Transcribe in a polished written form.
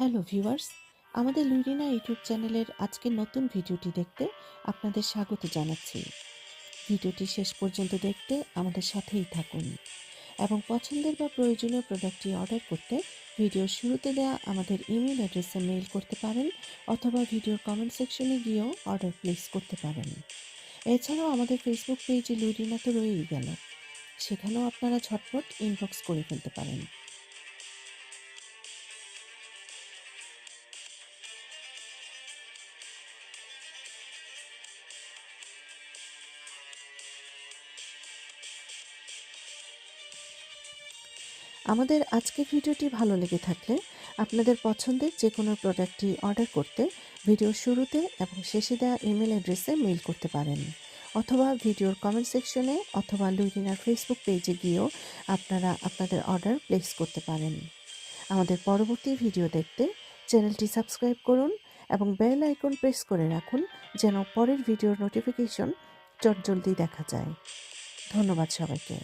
Hello viewers, আমাদের লুইরিনা YouTube চ্যানেলের আজকের নতুন ভিডিওটি দেখতে আপনাদের স্বাগত জানাচ্ছি। ভিডিওটি শেষ পর্যন্ত দেখতে আমাদের সাথেই থাকুন এবং পছন্দের বা প্রয়োজনীয় প্রোডাক্টটি অর্ডার করতে ভিডিওর শুরুতে দেওয়া আমাদের ইমেল অ্যাড্রেসে মেইল করতে পারেন অথবা ভিডিওর কমেন্ট সেকশনে গিয়েও অর্ডার প্লেস করতে পারেন। এছাড়াও আমাদের ফেসবুক পেজে লুইরিনা তো রয়েই গেল, সেখানেও আপনারা ঝটপট ইনবক্স করে ফেলতে পারেন। আমাদের আজকের ভিডিওটি ভালো লেগে থাকলে আপনাদের পছন্দের যে কোনো প্রোডাক্টটি অর্ডার করতে ভিডিওর শুরুতে এবং শেষে দেওয়া ইমেল অ্যাড্রেসে মেইল করতে পারেন অথবা ভিডিওর কমেন্ট সেকশনে অথবা লুইরিনার ফেসবুক পেজে গিয়েও আপনারা আপনাদের অর্ডার প্লেস করতে পারেন। আমাদের পরবর্তী ভিডিও দেখতে চ্যানেলটি সাবস্ক্রাইব করুন এবং বেল আইকন প্রেস করে রাখুন যেন পরের ভিডিওর নোটিফিকেশন চটজলদি দেখা যায়। ধন্যবাদ সবাইকে।